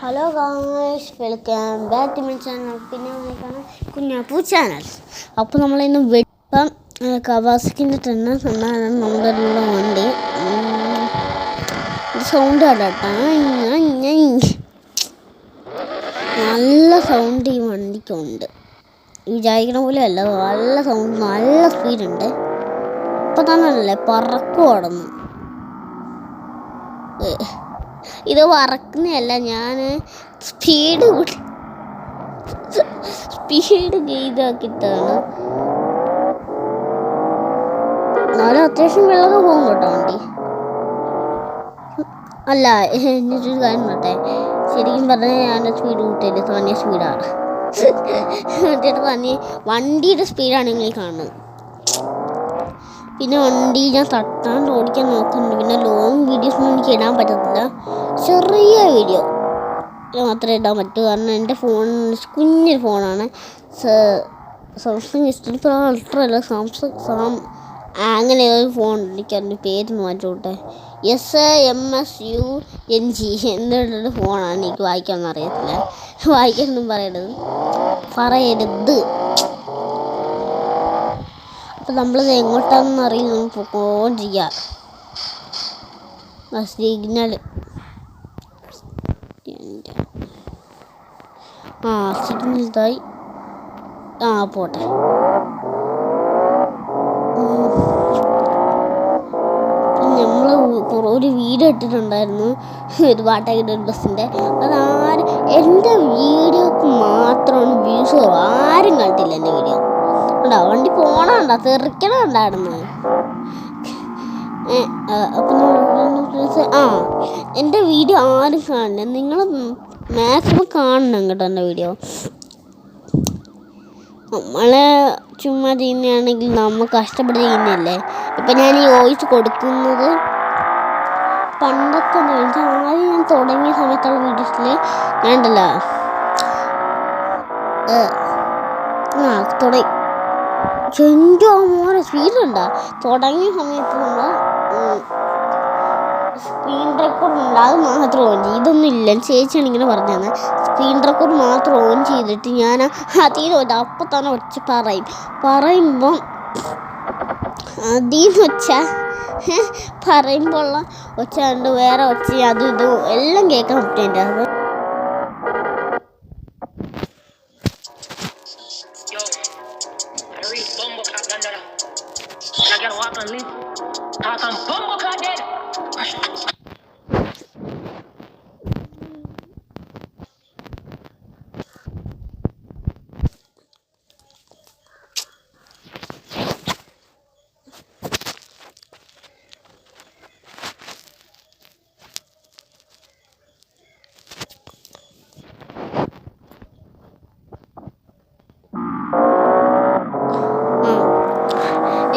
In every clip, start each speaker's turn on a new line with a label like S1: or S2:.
S1: Hello guys, welcome back to my channel. പിന്നെ Kunjappu channel. അപ്പോൾ നമ്മളിന്ന് വെപ്പം കവാസക്കിൻ്റെ തന്നെ എന്നാണ് നമ്മുടെ വണ്ടി. സൗണ്ട് കേട്ടോ, നല്ല സൗണ്ട് ഈ വണ്ടിക്കുണ്ട്. വിചാരിക്കണ പോലെ അല്ല, നല്ല സൗണ്ട്, നല്ല സ്പീഡുണ്ട്. ഇപ്പം തന്നെ അല്ലേ പറക്കും ഓടുന്നു. ഇത് വറക്കുന്നതല്ല, ഞാൻ സ്പീഡ് ചെയ്താക്കിയിട്ടാണ്. എന്നാലും അത്യാവശ്യം വെള്ളമൊക്കെ പോകും കേട്ടോ വണ്ടി. അല്ല, എന്നിട്ടൊരു കാര്യം പറട്ടെ, ശരിക്കും പറഞ്ഞാൽ ഞാൻ സ്പീഡ് കൂട്ടിയില്ല, തോന്നിയ സ്പീഡാണ്. എന്നിട്ട് തന്നെ വണ്ടിയുടെ സ്പീഡാണെങ്കിൽ കാണുന്നത്. പിന്നെ വണ്ടി ഞാൻ തട്ടാണ്ട് ഓടിക്കാൻ നോക്കുന്നുണ്ട്. പിന്നെ ലോങ് വീഡിയോസ് ഒന്നും എനിക്ക് ഇടാൻ പറ്റത്തില്ല, ചെറിയ വീഡിയോ മാത്രമേ ഇടാൻ പറ്റൂ. കാരണം എൻ്റെ ഫോൺ കുഞ്ഞൊരു ഫോണാണ്, സാംസങ് S24 അൾട്ര അല്ല, അങ്ങനെ ഒരു ഫോൺ. എനിക്കതിൻ്റെ പേര് മാറ്റോട്ടെ, SMSUNG എന്നുള്ള ഫോണാണ്. എനിക്ക് വായിക്കാനൊന്നും അറിയത്തില്ല, വായിക്കാനൊന്നും പറയരുത്. അപ്പം നമ്മളത് എങ്ങോട്ടാണെന്ന് അറിയില്ല, നമുക്ക് പോകൊണ്ടിരിക്കുക. സിഗ്നൽ സിഗ്നൽ പോട്ടെ. നമ്മൾ ഒരു വീഡിയോ ഇട്ടിട്ടുണ്ടായിരുന്നു, ഇത് വാട്ടാക്കിട്ട ബസ്സിൻ്റെ. അതാരും എൻ്റെ വീഡിയോക്ക് മാത്രമാണ് വ്യൂസ് കുറവ്. ആരും കണ്ടില്ല എൻ്റെ വീഡിയോ. ഉണ്ടാ വണ്ടി പോണണ്ട, തെറിക്കണുണ്ടായിരുന്നു. അപ്പം എൻ്റെ വീഡിയോ ആരും കാണണം, നിങ്ങൾ മാക്സിമം കാണണം കേട്ടോ എൻ്റെ വീഡിയോ. നമ്മളെ ചുമ്മാ ചെയ്യുന്നതാണെങ്കിൽ നമ്മൾ കഷ്ടപ്പെട്ട് ചെയ്യുന്നതല്ലേ. ഇപ്പം ഞാൻ ഈ വോയിസ് കൊടുക്കുന്നത് പണ്ടൊക്കെ ആദ്യം ഞാൻ തുടങ്ങിയ സമയത്തുള്ള വീഡിയോസിൽ ഞാൻ ഉണ്ടല്ലോ എൻ്റെ മോനെ സ്പീഡുണ്ടാ. തുടങ്ങിയ സമയത്ത് നമ്മൾ സ്ക്രീൻ റെക്കോർഡ് ഉണ്ട്, അത് മാത്രം ഓൺ ചെയ്യും. ഇതൊന്നും ഇല്ല, ചേച്ചിയാണ് ഇങ്ങനെ പറഞ്ഞു തന്നെ. സ്ക്രീൻ റെക്കോർഡ് മാത്രം ഓൺ ചെയ്തിട്ട് ഞാൻ അതിൽ അപ്പം തന്നെ ഒച്ച പറയുമ്പം അതിന്ന് വെച്ചാൽ പറയുമ്പോഴുള്ള ഒച്ച ഉണ്ട്, വേറെ ഒച്ച അതും ഇതും എല്ലാം കേൾക്കാൻ പറ്റും എൻ്റെ അത്.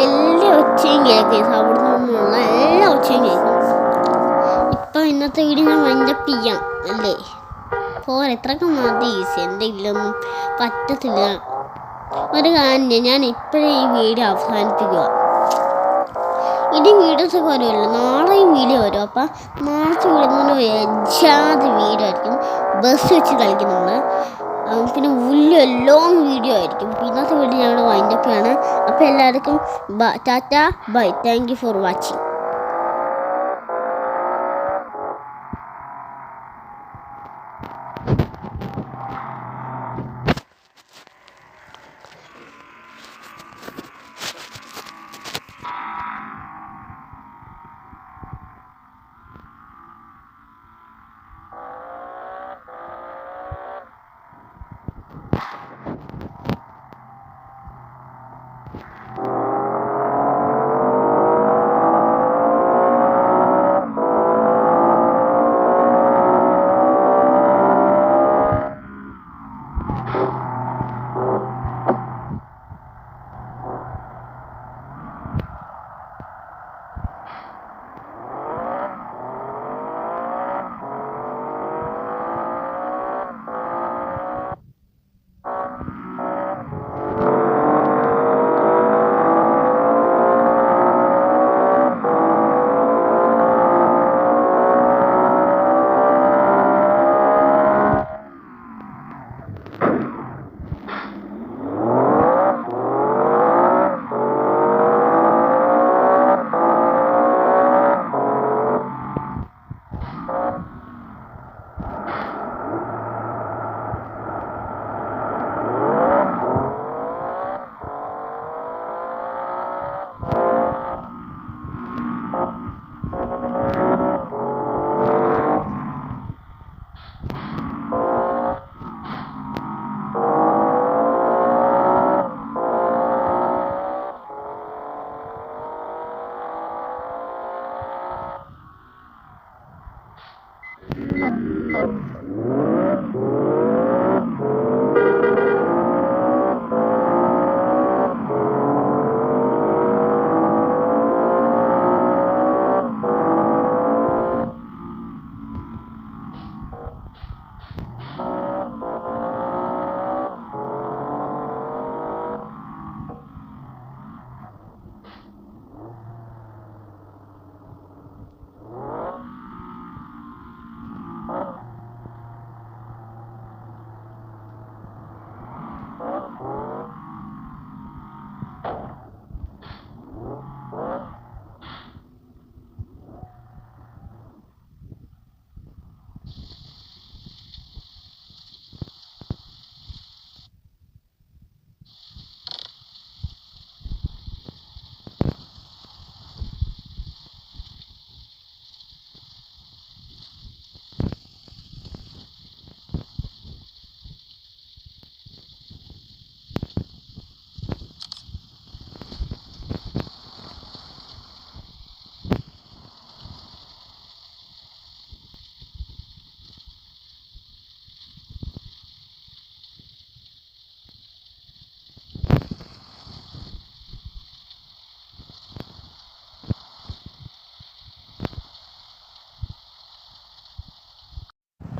S1: എല്ലാ ഒച്ചയും കേൾക്കും, അവിടെ നിന്നുള്ള എല്ലാ ഒച്ചയും കേൾക്കും. ഇപ്പം ഇന്നത്തെ വീഡിയോ ഞാൻ വൈൻഡപ്പ് ചെയ്യാം അല്ലേ? ഇത്രയൊക്കെ മതി, എന്തെങ്കിലുമൊന്നും പറ്റത്തില്ല. ഒരു കാര്യം, ഞാൻ ഇപ്പോഴേ ഈ വീഡിയോ അവസാനിപ്പിക്കുക. ഇനി വീഡിയോസൊക്കെ വരുമല്ലോ, നാളെയും വീഡിയോ വരും. അപ്പം നാളത്തെ വീഡിയോ വെജാതി വീഡിയോ ആയിരിക്കും, ബസ് വെച്ച് കളിക്കുന്നുണ്ട്. പിന്നെ വലിയ ലോങ് വീഡിയോ ആയിരിക്കും. ഇന്നത്തെ വീഡിയോ ഞങ്ങൾ വൈൻഡപ്പ് ചെയ്യാണ്. അപ്പോൾ എല്ലാവർക്കും Tata by, thank you for watching.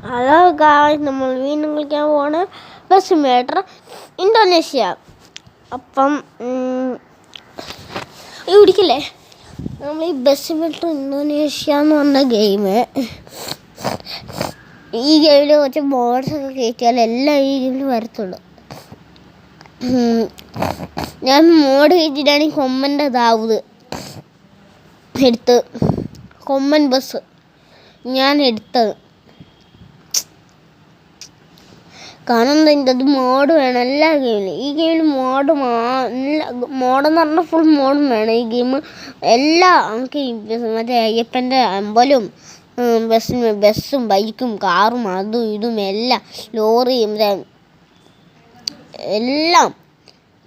S1: Hello guys, നമ്മൾ വീണ്ടും കളിക്കാൻ പോവാണ് ബസ് സിമുലേറ്റർ ഇന്തോനേഷ്യ. അപ്പം ഇടിക്കില്ലേ, നമ്മൾ ഈ ബസ് സിമുലേറ്റർ ഇന്തോനേഷ്യ എന്ന് പറഞ്ഞ ഗെയിം, ഈ ഗെയിമിൽ കുറച്ച് മോഡ്സൊക്കെ കയറ്റിയാൽ എല്ലാം ഈ ഗെയിമിൽ വരത്തുള്ളൂ. ഞാൻ മോഡ് കയറ്റിയിട്ടാണ് ഈ കൊമ്മൻ്റെ ദാവൂദ് എടുത്ത്, കൊമ്മൻ ബസ് ഞാൻ എടുത്തത്. കാരണം എന്താ, അത് മോഡ് വേണം എല്ലാ ഗെയിമിലും. ഈ ഗെയിമിൽ മോഡെന്ന് പറഞ്ഞാൽ ഫുൾ മോഡും വേണം ഈ ഗെയിം. എല്ലാം നമുക്ക് മറ്റേ അയ്യപ്പൻ്റെ അമ്പലവും ബസ്സും ബൈക്കും കാറും അതും ഇതും എല്ലാം, ലോറിയും എല്ലാം,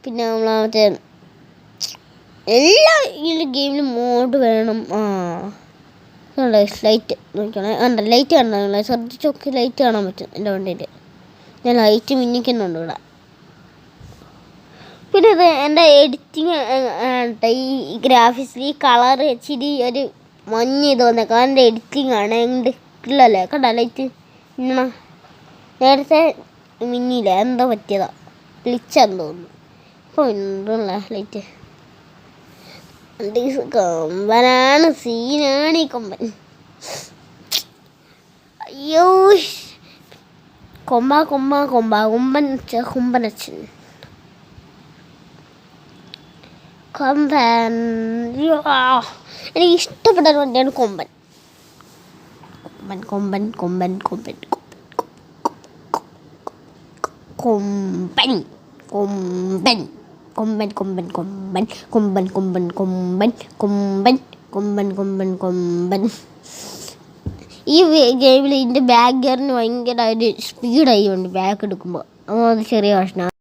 S1: പിന്നെ നമ്മൾ മറ്റേ എല്ലാ ഈ ഗെയിമിൽ മോഡ് വേണം. ലൈറ്റ് നോക്കണം, ഉണ്ട് ലൈറ്റ് കാണാൻ ശ്രദ്ധിച്ചൊക്കെ ലൈറ്റ് കാണാൻ പറ്റും എൻ്റെ വണ്ടിയിൽ. ഞാൻ ലൈറ്റ് മിന്നിക്കുന്നുണ്ട് ഇവിടെ. പിന്നെ ഇത് എൻ്റെ എഡിറ്റിങ് ഈ ഗ്രാഫിക്സിൽ ഈ കളർ ഇച്ചിരി ഒരു മഞ്ഞ് തോന്നുന്നത് കാരണം എൻ്റെ എഡിറ്റിംഗ് ആണ്. ഇല്ലല്ലേ, കണ്ട ലൈറ്റ് മിന്നണ, നേരത്തെ മിന്നില്ല, എന്തോ പറ്റിയതാ, ഗ്ലിച്ചാന്ന് തോന്നുന്നു. ഇപ്പോൾ മിന്നല്ല ലൈറ്റ്. കൊമ്പനാണ്, സീനാണ് ഈ കൊമ്പൻ. അയ്യോ, കൊമ്പനച്ഛൻ കൊമ്പൻ. എനിക്ക് ഇഷ്ടപ്പെട്ട ഒരു വണ്ടിയാണ് കൊമ്പൻ. കൊമ്പൻ കൊമ്പൻ കൊമ്പൻ കൊമ്പൻ കൊമ്പൻ കൊമ്പൻ കൊമ്പൻ കൊമ്പൻ കൊമ്പൻ കൊമ്പൻ കൊമ്പൻ കൊമ്പൻ കൊമ്പൻ കൊമ്പൻ കൊമ്പൻ. ഈ ഗെയിമിൽ ഇതിൻ്റെ ബാക്ക് ഗിയറിന് ഭയങ്കരമായിട്ട് സ്പീഡായി ഉണ്ട് ബാക്ക് എടുക്കുമ്പോൾ. അത് ചെറിയ പ്രശ്നമാണ്.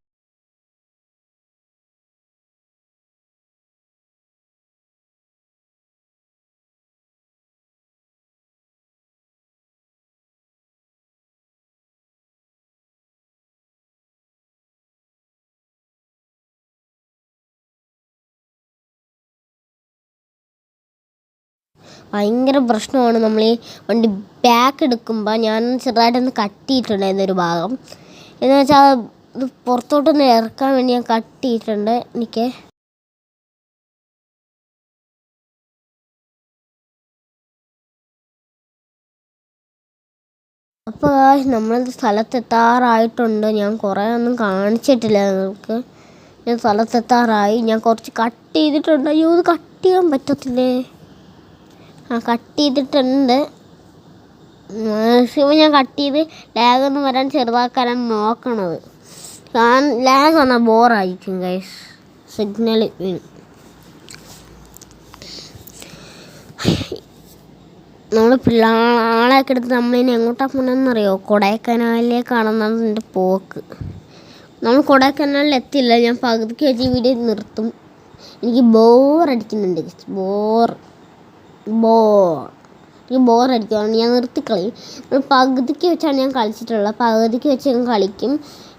S1: ഭയങ്കര പ്രശ്നമാണ് നമ്മൾ ഈ വണ്ടി ബാക്ക് എടുക്കുമ്പോൾ. ഞാൻ ചെറുതായിട്ടൊന്ന് കട്ട് ചെയ്തിട്ടുണ്ടായിരുന്നു ഒരു ഭാഗം, എന്ന് വെച്ചാൽ ഇത് പുറത്തോട്ടൊന്ന് ഇറക്കാൻ വേണ്ടി ഞാൻ കട്ട് ചെയ്തിട്ടുണ്ട് എനിക്ക്. അപ്പോൾ നമ്മൾ സ്ഥലത്തെത്താറായിട്ടുണ്ട്. ഞാൻ കുറേ ഒന്നും കാണിച്ചിട്ടില്ല നിങ്ങൾക്ക്. ഞാൻ സ്ഥലത്തെത്താറായി. ഞാൻ കുറച്ച് കട്ട് ചെയ്തിട്ടുണ്ട്. അയ്യോ, ഇത് കട്ട് ചെയ്യാൻ പറ്റത്തില്ലേ? കട്ട് ചെയ്തിട്ടുണ്ട്. മാക്സിമം ഞാൻ കട്ട് ചെയ്ത് ലാഗൊന്നും വരാൻ ചെറുതാക്കാനാണ് നോക്കണത്. കാരണം ലാഗ് വന്നാൽ ബോറായിരിക്കും ഗൈസ്, സിഗ്നൽ വീണു. നമ്മൾ പിള്ളേളെയൊക്കെ എടുത്ത് നമ്മളിനി എങ്ങോട്ടാണ് പോകണമെന്നറിയോ? കൊടൈക്കനാലിലേക്കാണെന്നാണ് എൻ്റെ പോക്ക്. നമ്മൾ കൊടൈക്കനാലിൽ എത്തില്ല. ഞാൻ പകുതിക്ക് വെച്ച് ഈ വീഡിയോ നിർത്തും. എനിക്ക് ബോറടിക്കുന്നുണ്ട്. എനിക്ക് ബോറടിക്കുകയാണ്, ഞാൻ നിർത്തിക്കളയും. പകുതിക്ക് വെച്ചാണ് ഞാൻ കളിച്ചിട്ടുള്ളത്. പകുതിക്ക് വെച്ച് ഞാൻ കളിക്കും.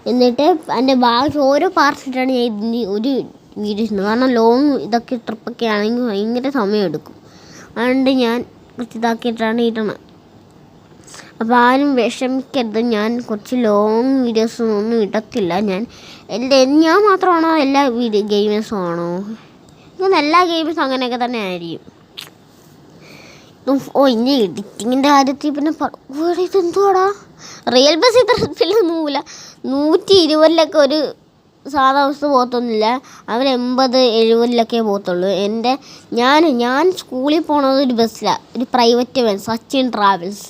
S1: എന്നിട്ട് എൻ്റെ ബാക്കി ഓരോ പാർട്ടിട്ടാണ് ഞാൻ ഇതിന് ഒരു വീഡിയോ ചെയ്യുന്നത്. കാരണം ലോങ് ഇതൊക്കെ ട്രിപ്പൊക്കെ ആണെങ്കിൽ ഭയങ്കര സമയമെടുക്കും. അതുകൊണ്ട് ഞാൻ കുറച്ച് ഇതാക്കിയിട്ടാണ് ഇടണം. അപ്പോൾ ആരും വിഷമിക്കരുത്, ഞാൻ കുറച്ച് ലോങ് വീഡിയോസൊന്നും ഇടത്തില്ല. ഞാൻ മാത്രമാണോ എല്ലാ ഗെയിമേഴ്സും ആണോ? ഇങ്ങനെ എല്ലാ ഗെയിംസും അങ്ങനെയൊക്കെ തന്നെ ആയിരിക്കും. ഇനി എഡിറ്റിങ്ങിൻ്റെ കാര്യത്തിൽ പിന്നെ ഇതെന്തുവാടാ, റിയൽ ബസ് ഇത്രയൊന്നുമില്ല. 120 ഒരു സാധാ ബസ് പോകത്തൊന്നുമില്ല. അവർ 80-70 പോകത്തുള്ളൂ. ഞാൻ സ്കൂളിൽ പോണത് ഒരു ബസ്സിലാണ്, ഒരു പ്രൈവറ്റ് ബസ്, സച്ചിൻ ട്രാവൽസ്.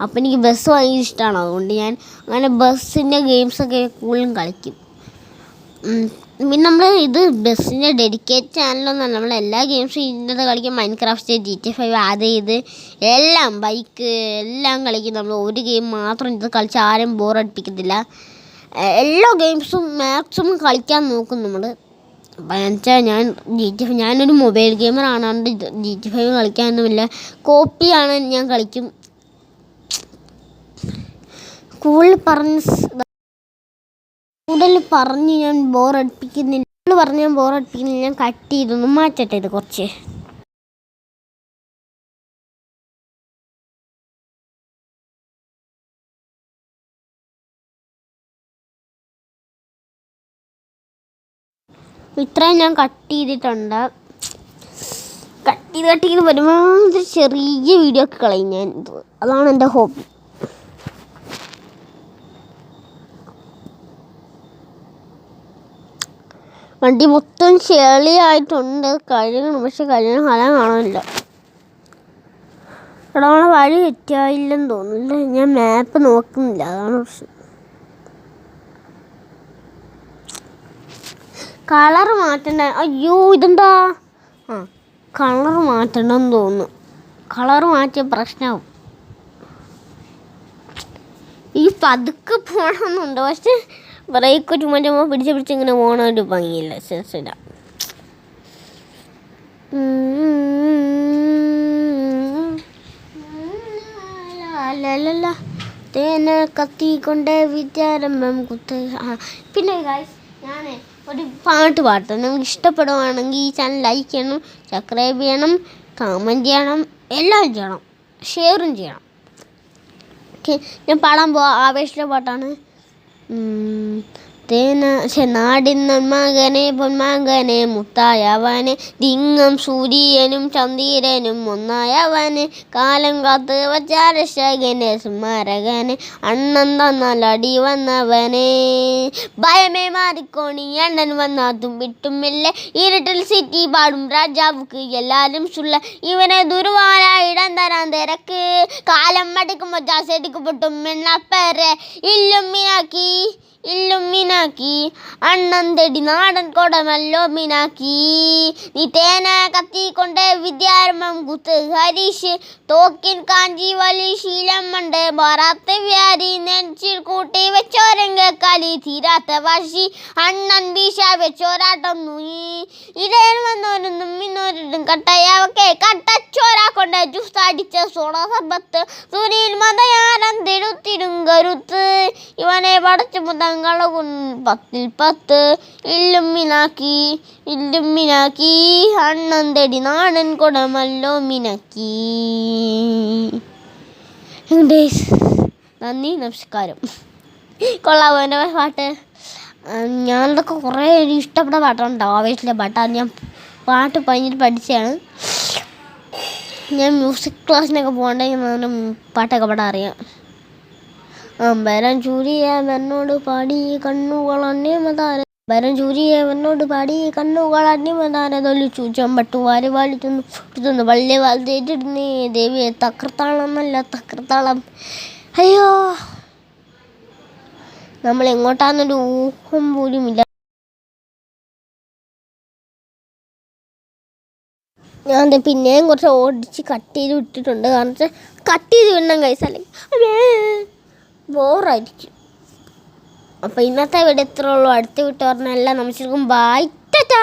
S1: അപ്പോൾ എനിക്ക് ബസ് ഭയങ്കര ഇഷ്ടമാണ്. അതുകൊണ്ട് ഞാൻ അങ്ങനെ ബസ്സിൻ്റെ ഗെയിംസൊക്കെ കൂടുതലും കളിക്കും. പിന്നെ നമ്മൾ ഇത് ബസ്സിൻ്റെ ഡെഡിക്കേറ്റ് ചാനലൊന്നും, നമ്മൾ എല്ലാ ഗെയിംസും ഇതിൻ്റെ കളിക്കും. മൈൻക്രാഫ്റ്റ്, GTA 5 ആഡ് ചെയ്ത് എല്ലാം, ബൈക്ക് എല്ലാം കളിക്കും. നമ്മൾ ഒരു ഗെയിം മാത്രം ഇത് കളിച്ച് ആരും ബോറടിപ്പിക്കത്തില്ല. എല്ലാ ഗെയിംസും മാക്സിമം കളിക്കാൻ നോക്കും നമ്മൾ. എന്നുവെച്ചാൽ ഞാനൊരു മൊബൈൽ ഗെയിമറാണ്. GTA 5 കളിക്കാനൊന്നുമില്ല, കോപ്പിയാണ് ഞാൻ കളിക്കും. കൂടുതൽ പറഞ്ഞ് ഞാൻ ബോറടിപ്പിക്കുന്നില്ല. ഞാൻ കട്ട് ചെയ്തൊന്നും മാറ്റട്ടെ ഇത് കുറച്ച്. ഇത്രയും ഞാൻ കട്ട് ചെയ്തിട്ടുണ്ട്. കട്ട് ചെയ്ത് ഒരുമാതിരി ചെറിയ വീഡിയോ ഒക്കെ കളയും ഞാൻ. അതാണ് എൻ്റെ ഹോബി. വണ്ടി മൊത്തം ചെളിയായിട്ടുണ്ട്, കഴുകണം. പക്ഷെ കഴുകണ ഫലം കാണാനില്ല. ഇവിടെ വഴി തെറ്റായില്ലെന്ന് തോന്നുന്നില്ല. ഞാൻ മാപ്പ് നോക്കുന്നില്ല, അതാണ് പ്രശ്നം. കളർ മാറ്റണ്ട. അയ്യോ ഇതെന്താ, കളർ മാറ്റണമെന്ന് തോന്നുന്നു. കളർ മാറ്റിയ പ്രശ്നമാവും. ഈ പതുക്കെ പോകണമെന്നുണ്ട്, പക്ഷെ ബ്രേക്ക് ചുമ്മാ പിടിച്ച് ഇങ്ങനെ പോകണ ഒരു ഭംഗിയില്ല, സെൻസില്ല. തേന കത്തിക്കൊണ്ട് വിദ്യാരംഭം കുത്ത്. പിന്നെ ഞാൻ ഒരു പാട്ട് പാടും. നിങ്ങൾക്ക് ഇഷ്ടപ്പെടുവാണെങ്കിൽ ഈ ചാനൽ ലൈക്ക് ചെയ്യണം, സബ്സ്ക്രൈബ് ചെയ്യണം, കമൻറ്റ് ചെയ്യണം, എല്ലാം ചെയ്യണം, ഷെയറും ചെയ്യണം. ഓക്കെ, ഞാൻ പാടാൻ ആവേശമുള്ള പാട്ടാണ്. നാടിൻ മകനെ പൊന്മകനെ മുത്തായവനെ, ദിങ്ങം സൂര്യനും ചന്ദ്രനും ഒന്നായവന്, കാലം കാത്ത് വച്ച രക്ഷകനെ സ്മരകനെ, അണ്ണൻ തന്നാൽ അടി വന്നവനെ, ഭയമേ മാറിക്കോണി അണ്ണൻ വന്നാത്തും വിട്ടുമില്ല, ഇരുട്ടിൽ സിറ്റി പാടും രാജാവുക്ക് എല്ലാരും ചുള്ള, ഇവനെ ദുർവാല ഇടം തരാൻ തിരക്ക്, കാലം മടിക്കുമ്പോൾ ജാസെടുക്ക് പൊട്ടും എണ്ണപ്പേരെ, ഇല്ലും മിനാക്കി അണ്ണൻ തെടി നാടൻ കൊടമല്ലോ മിനാക്കി, നീ തേന കത്തിക്കൊണ്ട് വിദ്യാരംഭം കുത്ത് ഹരീഷ്, തോക്കിൻ കാഞ്ചി വലി ശീലം മണ്ട് മാറാത്ത വ്യാരി, നെഞ്ചിൽ കൂട്ടി വെച്ചോരങ്കക്കാലി തീരാത്ത വാശി, അണ്ണൻ വീശ വെച്ചോരാട്ടം നൂയി, ഇടയിൽ വന്നോരൊന്നും ഇന്നോരിടും കട്ടയാവക്കെ, കട്ടച്ചോരാ കൊണ്ട് ജ്യൂസ് അടിച്ച സോഡ സർബത്ത്, തുനിയിൽ മതയാരം തെടുത്തിടും കരുത്ത്, ഇവനെ പടച്ചു മുതങ്ങൾ 10 ഇല്ലും മിനാക്കി അണ്ണൻ തെടി നാടൻ കൊടമല്ലോ മിനാക്കി. നന്ദി, നമസ്കാരം. കൊള്ളാമോ എൻ്റെ പാട്ട്? ഞാനതൊക്കെ കുറേ ഇഷ്ടപ്പെട്ട പാട്ടാണ്, ആവേശത്തിലെ പാട്ടാണ്. ഞാൻ പാട്ട് ഭയങ്കര പഠിച്ചതാണ്. ഞാൻ മ്യൂസിക് ക്ലാസ്സിനൊക്കെ പോകണ്ടെങ്കിൽ പാട്ടൊക്കെ പാടാൻ അറിയാം. അമ്പരം ചൂരിയവനോട് പാടി കണ്ണുകൾ അന്യമതാര, അമ്പരം ചൂരിയവനോട് പാടി കണ്ണുകൾ അന്യമതാര, തൊലിച്ചു ചെമ്പട്ടു വാരി വാളിത്തുന്നു വള്ളി വാഴ്ത്തിട്ടിരുന്നേ ദേവിയെ, തകർത്താളമല്ല തകർത്താളം. അയ്യോ, നമ്മൾ എങ്ങോട്ടാന്നൊരു ഊഹം പോലുമില്ല. ഞാൻ പിന്നെയും കുറച്ച് ഓടിച്ച് കട്ട് ചെയ്ത് വിട്ടിട്ടുണ്ട്. കാരണം വെച്ചാൽ കട്ട് ചെയ്ത് വിടണം കൈസ്, അല്ലെങ്കിൽ ബോറായിരിക്കും. അപ്പോൾ ഇന്നത്തെ വീഡിയോ ഇത്രേ ഉള്ളൂ. അടുത്ത വീട്ടിൽ പറഞ്ഞാൽ എല്ലാം നമസ്കാരം, ബൈ, ടാറ്റാ.